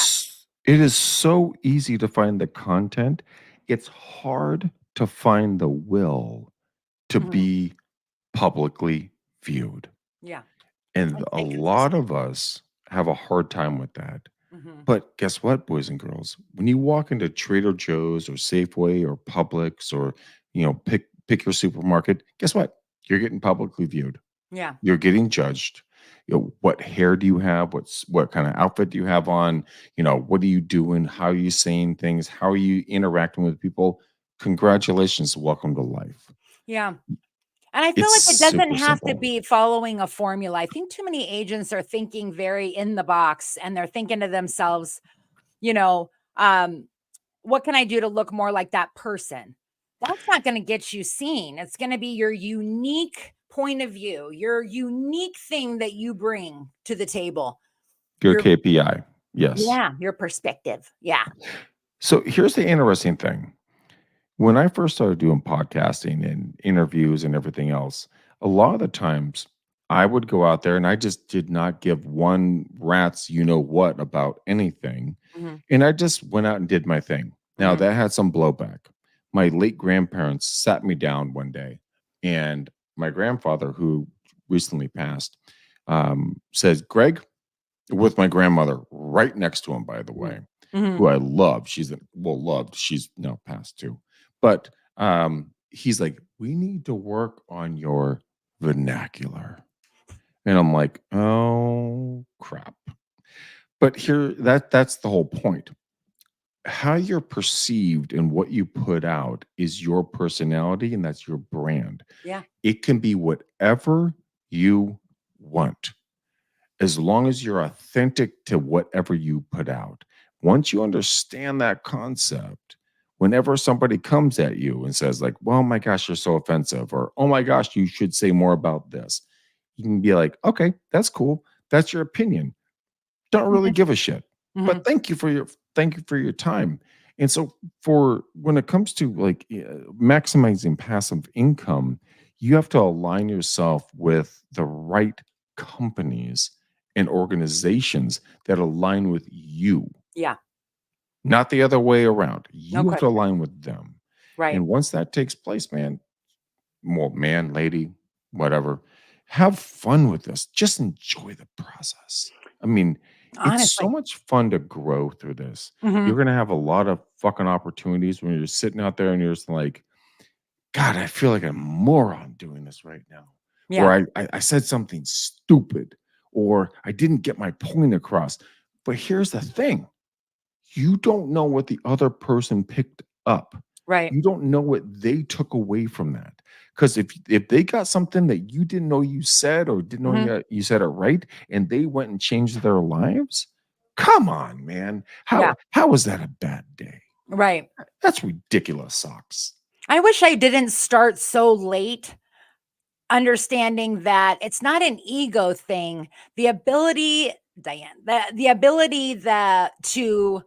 that. it is so easy to find the content. It's hard to find the will to Mhm. be publicly viewed. Yeah. And And a stay lot consistent. of us have a hard time with that. Mhm. But guess what, boys and girls? When you walk into Trader Joe's or Safeway or Publix or pick your supermarket, guess what? You're getting publicly viewed. Yeah. You're getting judged. What hair do you have? What kind of outfit do you have on? What are you doing? How are you saying things? How are you interacting with people? Congratulations, welcome to life. Yeah. And I feel It's like it doesn't super have to simple. be following a formula. I think too many agents are thinking very in the box and they're thinking to themselves, you know, um, what can I do to look more like that person? That's not going to get you seen. It's going to be your unique point of view, your unique thing that you bring to the table. Your Your KPI. Yes. yeah, your perspective. Yeah. So here's the interesting thing. When I first started doing podcasting and interviews and everything else, a lot of the times I would go out there and I just did not give one rat's what about anything. Mhm. And I just went out and did my thing. Now Mhm. that had some blowback. My late grandparents sat me down one day, and my grandfather, who recently passed, says, Greg, with my grandmother right next to him, by the Mhm. way, Mhm. who I love. Loved. She's now passed too. But he's like, we need to work on your vernacular. And I'm like, oh crap. But that's the whole point. How you're perceived and what you put out is your personality, and that's your brand. Yeah. It can be whatever you want as long as you're authentic to whatever you put out. Once you understand that concept, whenever somebody comes at you and says, like, well, my gosh, you're so offensive, or oh my gosh, you should say more about this, you can be like, okay, that's cool. That's your opinion. Don't really Mhm. give a shit. Mhm. But thank you for your time. And so for when it comes to like maximizing passive income, you have to align yourself with the right companies and organizations that align with you, Yeah. not the other way around. No You have to question. align with them. Right. And once that takes place, man, well, man, lady, whatever. Have fun with this. Just enjoy the process. I mean, it's so Honestly. much fun to grow through this. You're Mhm. gonna have a lot of fucking opportunities when you're sitting out there and you're just like, God, I feel like a moron doing this right now. Or Yeah. I said something stupid, or I didn't get my point across. But here's the thing: you don't know what the other person picked up. Right. You don't know what they took away from that. Because if they got something that you didn't know you said or didn't know Mhm. you said it right, and they went and changed their lives, come on, man. Yeah. How is that a bad day? Right. That's ridiculous, socks. I wish I didn't start so late understanding that it's not an ego thing. The ability, Diane, the ability that to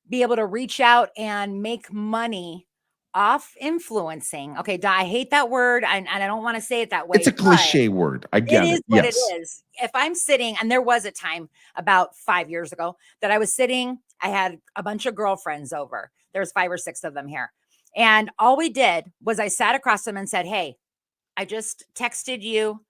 be able to reach out and make money off influencing. Okay, I hate that word, and I don't want to say it that It's way, a but cliche word. I it get is it. what it Yes. is. If I'm sitting, and there was a time about 5 years ago that I was sitting, I had a bunch of girlfriends over. There's 5 or 6 of them here. And all we did was I sat across them and said, "Hey, I just texted you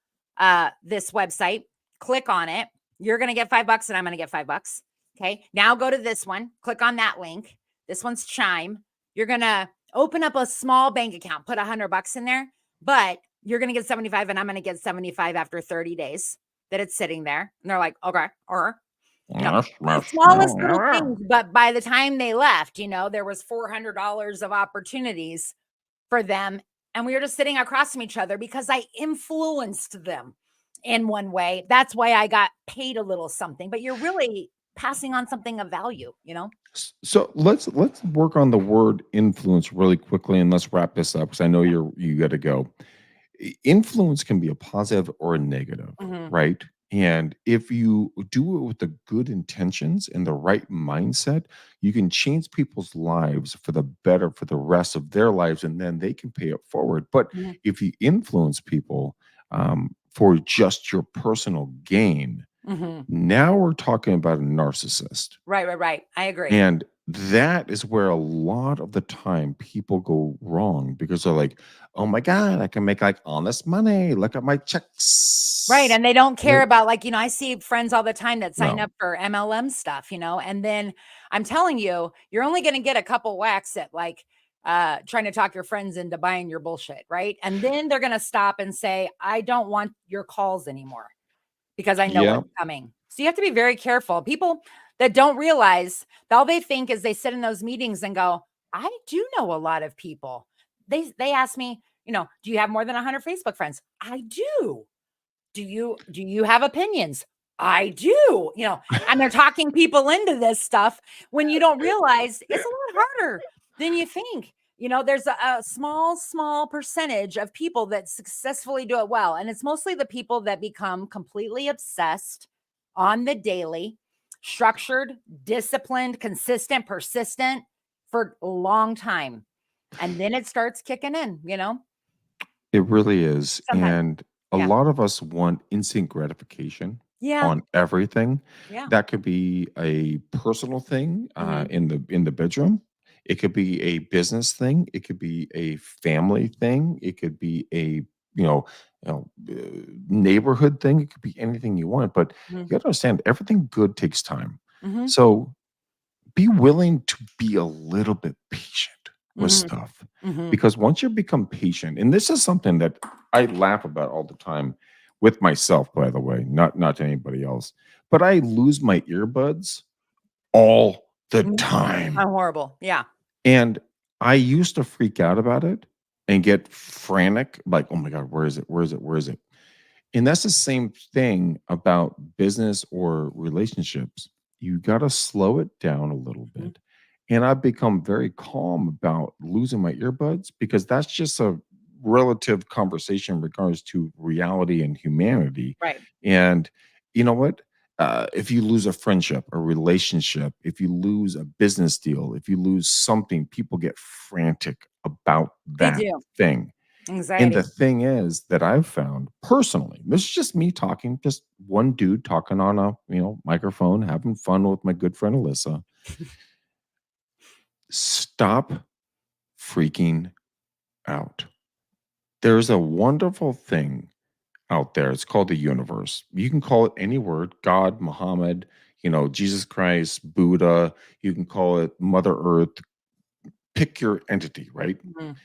this website. Click on it. You're going to get $5 and I'm going to get $5. Okay. Now go to this one. Click on that link. This one's Chime. You're going to open up a small bank account, put $100 in there, but you're going to get 75 and I'm going to get 75 after 30 days that it's sitting there." And they're like, "Okay." Or, the smallest little things. But by the time they left, there was $400 of opportunities for them. And we were just sitting across from each other because I influenced them in one way. That's why I got paid a little something, but you're really passing on something of value. So let's work on the word influence really quickly, and let's wrap this up because I know you got to go. Influence can be a positive or a negative, Mhm. right? And if you do it with the good intentions and the right mindset, you can change people's lives for the better for the rest of their lives, and then they can pay it forward. But Mhm. if you influence people for just your personal gain, Mhm. now we're talking about a narcissist. Right. I agree. And that is where a lot of the time people go wrong because they're like, "Oh my God, I can make like honest money. Look at my Right. checks." And they don't care Right? about, like, I see friends all the time that sign No. up for MLM stuff, and then I'm telling you, you're only going to get a couple whacks at like trying to talk your friends into buying your bullshit. Right. And then they're going to stop and say, "I don't want your calls anymore because I know Yeah. what's coming." So you have to be very careful. People that don't realize, all they think is they sit in those meetings and go, "I do know a lot of people." They ask me, "Do you have more than 100 Facebook friends?" I do. Do you have opinions? I do, and they're talking people into this stuff when you don't realize it's a lot harder than you think. There's a small percentage of people that successfully do it well. And it's mostly the people that become completely obsessed on the daily, structured, disciplined, consistent, persistent for a long time. And then it starts kicking in. It really is. Sometimes. And a Yeah. lot of us want instant gratification Yeah. on everything. Yeah. That could be a personal thing Hmm. in the bedroom. It could be a business thing. It could be a family thing. It could be a neighborhood thing. It could be anything you want. But you got to understand, everything good takes time. Hmm. So be willing to be a little bit patient with Hmm. stuff Hmm. because once you become patient, and this is something that I laugh about all the time with myself, by the way, not to anybody else, but I lose my earbuds all the time. I'm horrible. Yeah. And I used to freak out about it and get frantic, like, "Oh my God, where is it? Where is it? Where is it?" And that's the same thing about business or relationships. You got to slow it down a little Mhm. bit. And I've become very calm about losing my earbuds because that's just a relative conversation in regards to reality and humanity. Right. And you know what? If you lose a friendship, a relationship, if you lose a business deal, if you lose something, people get frantic about They that do. thing. And the Anxiety. thing is that I've found personally, this is just me talking, just one dude talking on a microphone, having fun with my good friend Alyssa. Stop freaking out. There's a wonderful thing out there. It's called the universe. You can call it any word, God, Muhammad, Jesus Christ, Buddha. You can call it Mother Earth. Pick your entity, right? Mhm.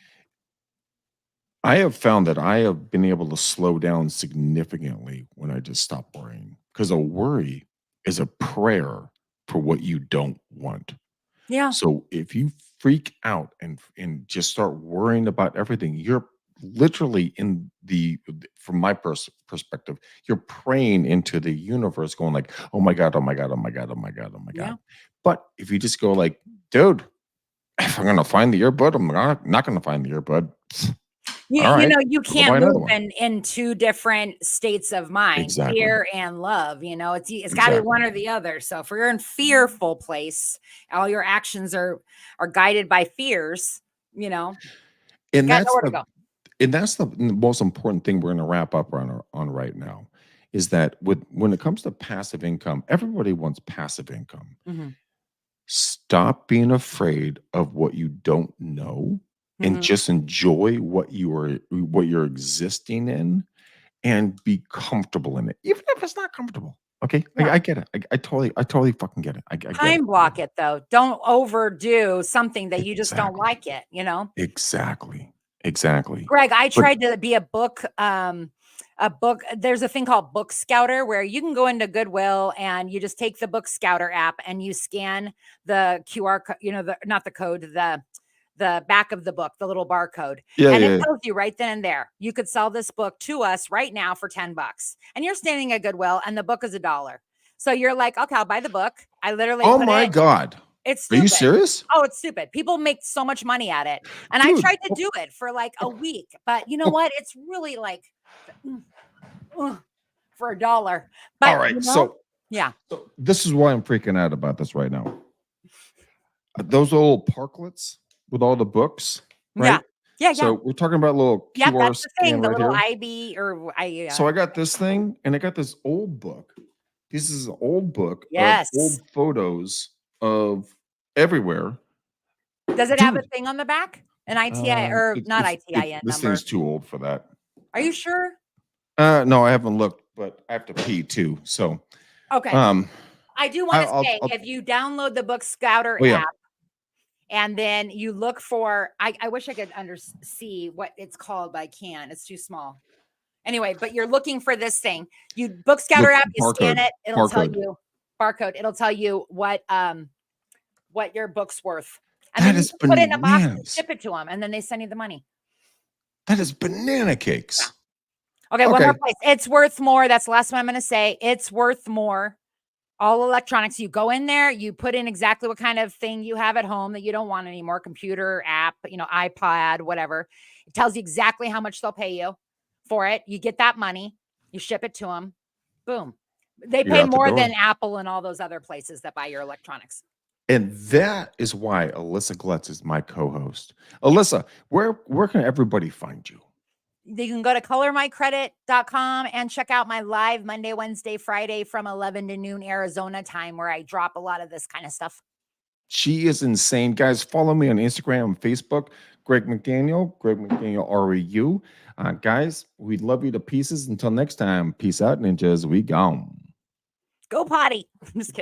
I have found that I have been able to slow down significantly when I just stop worrying because a worry is a prayer for what you don't want. Yeah. So if you freak out and just start worrying about everything, you're literally from my perspective, you're praying into the universe, going like, "Oh my God, oh my God, oh my God, oh my God, oh my Yeah. God." But if you just go like, "Dude, if I'm gonna find the earbud, I'm not gonna find the earbud." You, All you right. know, you I'll buy can't another move one. in two different states of mind, Exactly. fear and love. You know, it's got to be Exactly. one or the other. So if you're in fearful place, all your actions are guided by fears. You know, And got that's nowhere to the go. and that's the most important thing we're going to wrap up on right now is that when it comes to passive income, everybody wants passive income. Mhm, Stop being afraid of what you don't know and mhm. just enjoy what you're existing in and be comfortable in it, even if it's not comfortable. Okay, Yeah. I get it. I totally fucking get it. I get it. Time block it though. Don't overdo something that you just don't Exactly. like it. You know. Exactly. Exactly. Greg, I But tried to be a book. There's a thing called Book Scouter where you can go into Goodwill and you just take the Book Scouter app and you scan the QR code, you know, the not the code, the back of the book, the little barcode, yeah, and it yeah. tells you right then and there, you could sell this book to us right now for $10. And you're standing at Goodwill and the book is $1. So you're like, okay, I'll buy the book. I literally Oh put my it, god. it's Are you stupid. serious? Oh, it's stupid. People make so much money at it. And I Dude. tried to do it for like a week, but you know what? It's really like mm, ugh, for $1. All But right. you know, yeah. So this is why I'm freaking out about this right now. Those little parklets with all the books, Yeah. right? Yeah. Yeah. So we're talking about little Yep. QR That's the thing. scan The right little here. IB or I So I got this thing and I got this old book. This is an old book of yes. old photos of everywhere. Does it have a Dude, thing on the back? An ITI or not ITIN this number? thing's too old for that. Are you sure? No, I haven't looked, but I have to pee too. So Okay. um I do want to say I'll if you download the Book Scouter oh yeah. app and then you look for, I wish I could see what it's called, but I can't. It's too small. Anyway, but you're looking for this thing. You Book Scouter Look, app, you scan barcode. it, it'll tell Barcode. you barcode. It'll tell you what your book's worth. And That then you is can put it in a box and bananas. ship it to them, and then they send you the money. That is banana cakes. Okay, one more Okay. place. It's worth more. That's the last one I'm going to say. It's worth more. All electronics. You go in there, you put in exactly what kind of thing you have at home that you don't want anymore, computer, app, you know, iPad, whatever. It tells you exactly how much they'll pay you for it. You get that money, you ship it to them. Boom. They You're pay out the more door. than Apple and all those other places that buy your electronics. And that is why Alyssa Glutz is my co-host. Alyssa, where can everybody find you? You can go to colormycredit.com and check out my live Monday, Wednesday, Friday from 11 to noon Arizona time where I drop a lot of this kind of stuff. She is insane. Guys, follow me on Instagram and Facebook, Greg McDaniel REU. Guys, we love you to pieces. Until next time, peace out, ninjas. We gone. Go potty. I'm just kidding.